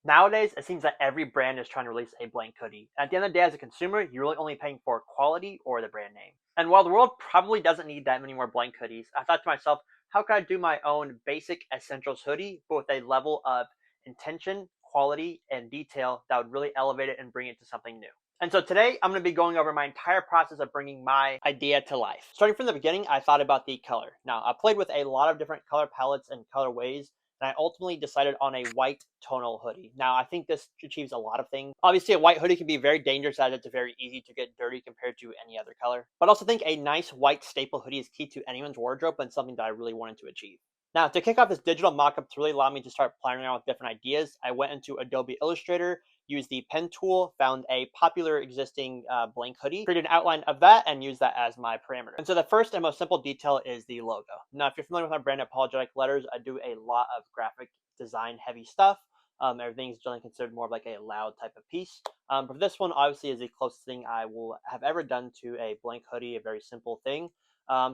Nowadays, it seems that every brand is trying to release a blank hoodie. At the end of the day, as a consumer, you're really only paying for quality or the brand name. And while the world probably doesn't need that many more blank hoodies, I thought to myself, how could I do my own basic essentials hoodie, but with a level of intention, quality, and detail that would really elevate it and bring it to something new? And so today, I'm going to be going over my entire process of bringing my idea to life. Starting from the beginning, I thought about the color. Now, I played with a lot of different color palettes and colorways, and I ultimately decided on a white tonal hoodie. Now, I think this achieves a lot of things. Obviously, a white hoodie can be very dangerous as it's very easy to get dirty compared to any other color. But I also think a nice white staple hoodie is key to anyone's wardrobe and something that I really wanted to achieve. Now, to kick off this digital mockup to really allow me to start playing around with different ideas, I went into Adobe Illustrator, used the pen tool, found a popular existing blank hoodie, created an outline of that, and used that as my parameter. And so the first and most simple detail is the logo. Now, if you're familiar with my brand Apologetic Letters, I do a lot of graphic design heavy stuff. Everything's generally considered more of like a loud type of piece. But this one obviously is the closest thing I will have ever done to a blank hoodie, a very simple thing.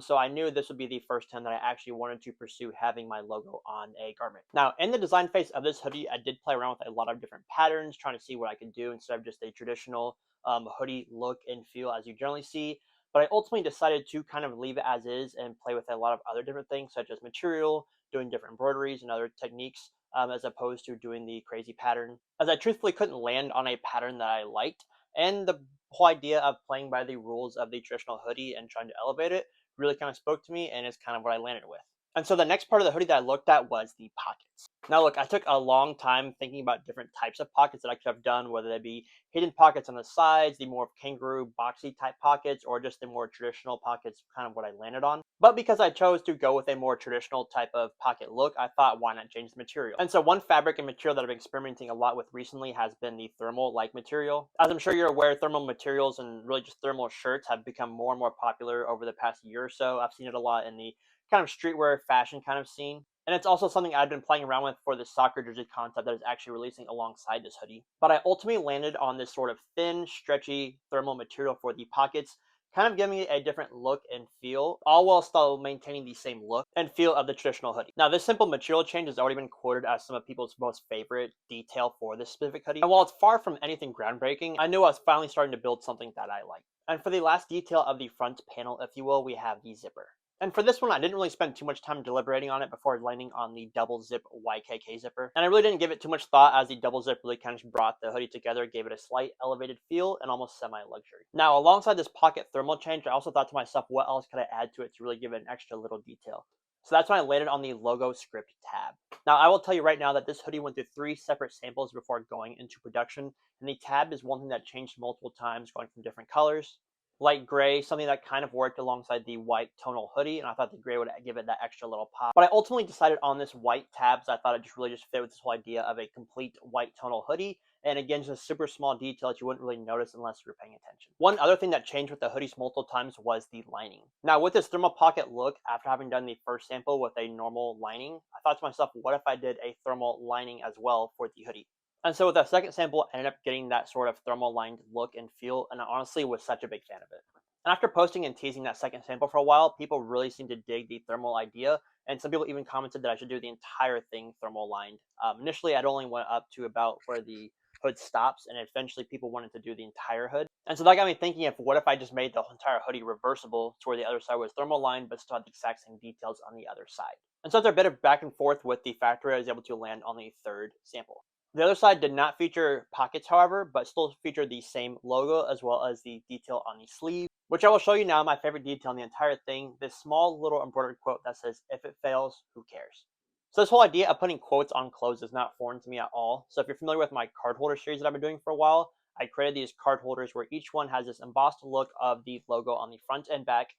So I knew this would be the first time that I actually wanted to pursue having my logo on a garment. Now, in the design phase of this hoodie, I did play around with a lot of different patterns, trying to see what I could do instead of just a traditional hoodie look and feel as you generally see. But I ultimately decided to kind of leave it as is and play with a lot of other different things, such as material, doing different embroideries and other techniques, as opposed to doing the crazy pattern, as I truthfully couldn't land on a pattern that I liked. And the whole idea of playing by the rules of the traditional hoodie and trying to elevate it really kind of spoke to me, and it's kind of what I landed with. And so the next part of the hoodie that I looked at was the pockets. Now, look, I took a long time thinking about different types of pockets that I could have done, whether they be hidden pockets on the sides, the more kangaroo boxy type pockets, or just the more traditional pockets, kind of what I landed on. But because I chose to go with a more traditional type of pocket look, I thought, why not change the material? And so one fabric and material that I've been experimenting a lot with recently has been the thermal like material. As I'm sure you're aware, thermal materials and really just thermal shirts have become more and more popular over the past year or so. I've seen it a lot in the kind of streetwear fashion kind of scene. And it's also something I've been playing around with for the soccer jersey concept that is actually releasing alongside this hoodie. But I ultimately landed on this sort of thin, stretchy thermal material for the pockets, kind of giving it a different look and feel, all while still maintaining the same look and feel of the traditional hoodie. Now, this simple material change has already been quoted as some of people's most favorite detail for this specific hoodie. And while it's far from anything groundbreaking, I knew I was finally starting to build something that I like. And for the last detail of the front panel, if you will, we have the zipper. And for this one, I didn't really spend too much time deliberating on it before landing on the double zip YKK zipper. And I really didn't give it too much thought, as the double zip really kind of brought the hoodie together, gave it a slight elevated feel and almost semi-luxury. Now, alongside this pocket thermal change, I also thought to myself, what else could I add to it to really give it an extra little detail? So that's when I landed on the logo script tab. Now, I will tell you right now that this hoodie went through 3 separate samples before going into production, and the tab is one thing that changed multiple times, going from different colors. Light gray, something that kind of worked alongside the white tonal hoodie, and I thought the gray would give it that extra little pop. But I ultimately decided on this white tab, so I thought it just really just fit with this whole idea of a complete white tonal hoodie. And again, just a super small detail that you wouldn't really notice unless you were paying attention. One other thing that changed with the hoodies multiple times was the lining. Now, with this thermal pocket look, after having done the first sample with a normal lining, I thought to myself, what if I did a thermal lining as well for the hoodie? And so with that second sample, I ended up getting that sort of thermal lined look and feel, and I honestly was such a big fan of it. And after posting and teasing that second sample for a while, people really seemed to dig the thermal idea, and some people even commented that I should do the entire thing thermal lined. Initially, I'd only went up to about where the hood stops, and eventually people wanted to do the entire hood. And so that got me thinking, if what if I just made the entire hoodie reversible to where the other side was thermal lined, but still had the exact same details on the other side. And so after a bit of back and forth with the factory, I was able to land on the third sample. The other side did not feature pockets, however, but still featured the same logo as well as the detail on the sleeve, which I will show you now. My favorite detail in the entire thing, this small little embroidered quote that says, "If it fails, who cares?" So this whole idea of putting quotes on clothes is not foreign to me at all. So if you're familiar with my card holder series that I've been doing for a while, I created these card holders where each one has this embossed look of the logo on the front and back.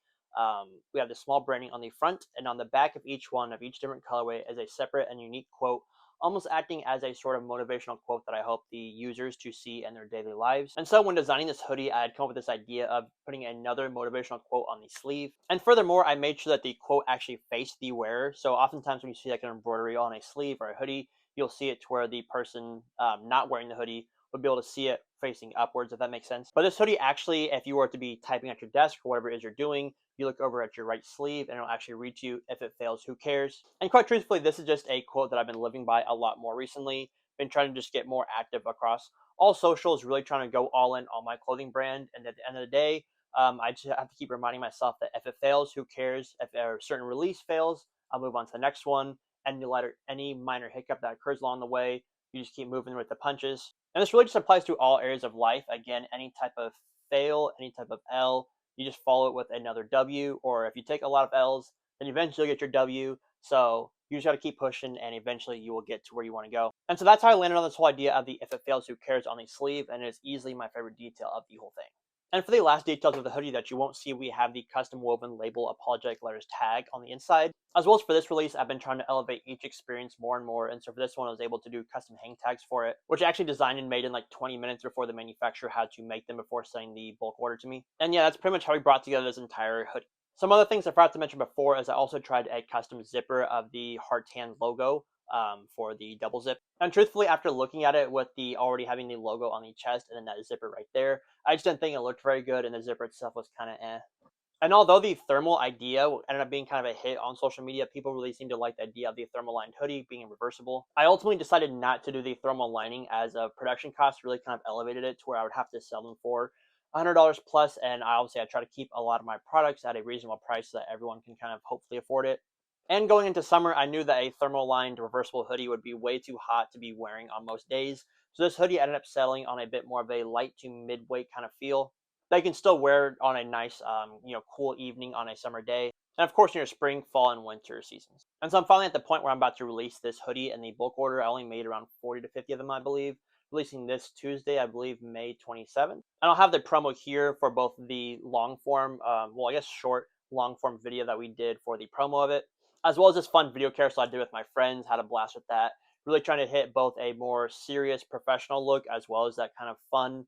We have the small branding on the front, and on the back of each one of each different colorway is a separate and unique quote, almost acting as a sort of motivational quote that I hope the users to see in their daily lives. And so when designing this hoodie, I had come up with this idea of putting another motivational quote on the sleeve. And furthermore, I made sure that the quote actually faced the wearer. So oftentimes when you see like an embroidery on a sleeve or a hoodie, you'll see it to where the person not wearing the hoodie would be able to see it facing upwards, if that makes sense. But this hoodie actually, if you were to be typing at your desk or whatever it is you're doing, you look over at your right sleeve and it'll actually read to you, "If it fails, who cares?" And quite truthfully, this is just a quote that I've been living by a lot more recently. been trying to just get more active across all socials, really trying to go all in on my clothing brand. And at the end of the day, I just have to keep reminding myself that if it fails, who cares? If a certain release fails, I'll move on to the next one. Any minor hiccup that occurs along the way, you just keep moving with the punches. And this really just applies to all areas of life. Again, any type of fail, any type of L, you just follow it with another W. Or if you take a lot of L's, then eventually you get your W. So you just got to keep pushing, and eventually you will get to where you want to go. And so that's how I landed on this whole idea of the if it fails, who cares on the sleeve, and it is easily my favorite detail of the whole thing. And for the last details of the hoodie that you won't see, we have the custom woven label apologetic letters tag on the inside. As well as for this release, I've been trying to elevate each experience more and more. And so for this one, I was able to do custom hang tags for it, which I actually designed and made in like 20 minutes before the manufacturer had to make them before sending the bulk order to me. And yeah, that's pretty much how we brought together this entire hoodie. Some other things I forgot to mention before is I also tried a custom zipper of the heart tan logo for the double zip. And truthfully, after looking at it with the already having the logo on the chest and then that zipper right there, I just didn't think it looked very good, and the zipper itself was kind of eh. And although the thermal idea ended up being kind of a hit on social media, people really seemed to like the idea of the thermal lined hoodie being reversible. I ultimately decided not to do the thermal lining, as a production cost really kind of elevated it to where I would have to sell them for $100 plus. And I try to keep a lot of my products at a reasonable price so that everyone can kind of hopefully afford it. And going into summer, I knew that a thermal lined reversible hoodie would be way too hot to be wearing on most days. So this hoodie ended up settling on a bit more of a light to mid-weight kind of feel. They can still wear it on a nice, cool evening on a summer day. And of course, in your spring, fall, and winter seasons. And so I'm finally at the point where I'm about to release this hoodie in the bulk order. I only made around 40 to 50 of them, I believe. Releasing this Tuesday, I believe May 27th. And I'll have the promo here for both the long form, short long form video that we did for the promo of it, as well as this fun video carousel I did with my friends. Had a blast with that. Really trying to hit both a more serious professional look as well as that kind of fun,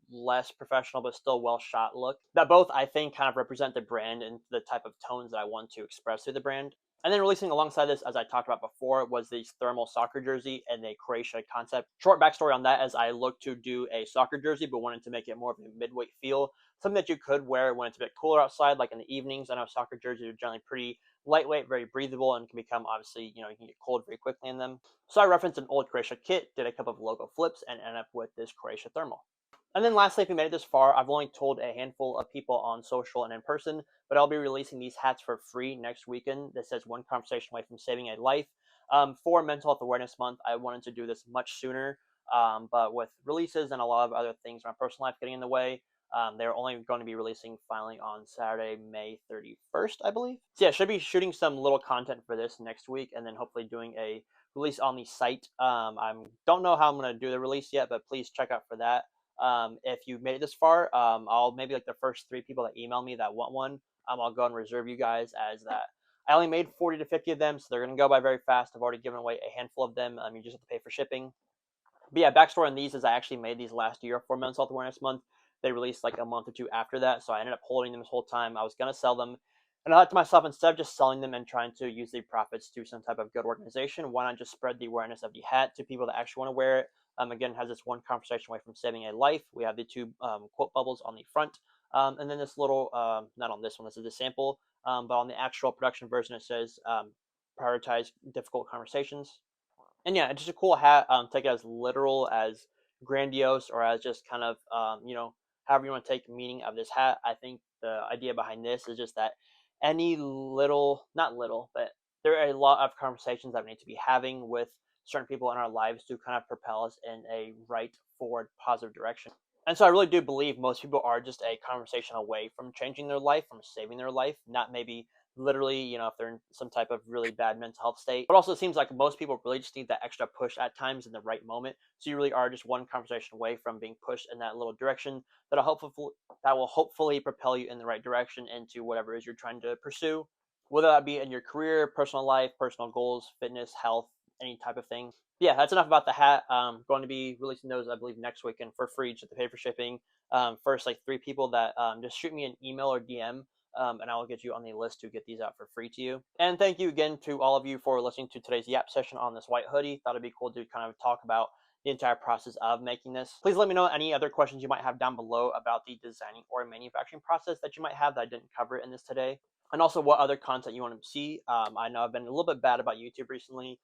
less professional but still well shot look that both I think kind of represent the brand and the type of tones that I want to express through the brand. And then releasing alongside this, as I talked about before, was the thermal soccer jersey and a Croatia concept. Short backstory on that, as I looked to do a soccer jersey but wanted to make it more of a midweight feel, something that you could wear when it's a bit cooler outside, like in the evenings. I know soccer jerseys are generally pretty lightweight, very breathable, and can become, obviously, you can get cold very quickly in them. So I referenced an old Croatia kit, did a couple of logo flips, and ended up with this Croatia thermal. And then lastly, if you made it this far, I've only told a handful of people on social and in person, but I'll be releasing these hats for free next weekend. This says one conversation away from saving a life. For Mental Health Awareness Month, I wanted to do this much sooner, but with releases and a lot of other things in my personal life getting in the way, they're only going to be releasing finally on Saturday, May 31st, I believe. So yeah, should be shooting some little content for this next week, and then hopefully doing a release on the site. I don't know how I'm going to do the release yet, but please check out for that. If you made it this far, I'll maybe like the first 3 people that email me that want one, I'll go and reserve you guys as that. I only made 40 to 50 of them, so they're going to go by very fast. I've already given away a handful of them. You just have to pay for shipping. But yeah, backstory on these is I actually made these last year for Mental Health Awareness Month. They released like a month or 2 after that, so I ended up holding them this whole time. I was going to sell them, and I thought to myself, instead of just selling them and trying to use the profits to some type of good organization, why not just spread the awareness of the hat to people that actually want to wear it? Again, it has this one conversation away from saving a life. We have the 2 quote bubbles on the front, and then this little, not on this one, this is a sample, but on the actual production version, it says prioritize difficult conversations. And yeah, it's just a cool hat. Take it as literal, as grandiose, or as just kind of, however you want to take the meaning of this hat. I think the idea behind this is just that any little, not little, but there are a lot of conversations that we need to be having with certain people in our lives to kind of propel us in a right, forward, positive direction. And so I really do believe most people are just a conversation away from changing their life, from saving their life, not maybe literally, if they're in some type of really bad mental health state. But also it seems like most people really just need that extra push at times in the right moment. So you really are just one conversation away from being pushed in that little direction that will hopefully propel you in the right direction into whatever it is you're trying to pursue, whether that be in your career, personal life, personal goals, fitness, health, any type of thing. Yeah, that's enough about the hat. Going to be releasing those, I believe, next weekend for free, just to pay for shipping. First, like 3 people that just shoot me an email or DM, and I will get you on the list to get these out for free to you. And thank you again to all of you for listening to today's Yap session on this white hoodie. Thought it'd be cool to kind of talk about the entire process of making this. Please let me know any other questions you might have down below about the designing or manufacturing process that you might have that I didn't cover in this today. And also what other content you want to see. I know I've been a little bit bad about YouTube recently.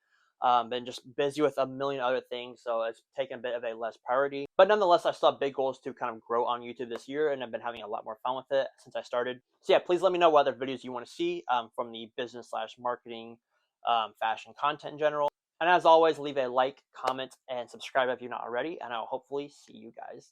Been just busy with a million other things, so it's taken a bit of a less priority. But nonetheless, I still have big goals to kind of grow on YouTube this year, and I've been having a lot more fun with it since I started. So yeah, please let me know what other videos you want to see from the business slash marketing, fashion content in general. And as always, leave a like, comment, and subscribe if you're not already, and I'll hopefully see you guys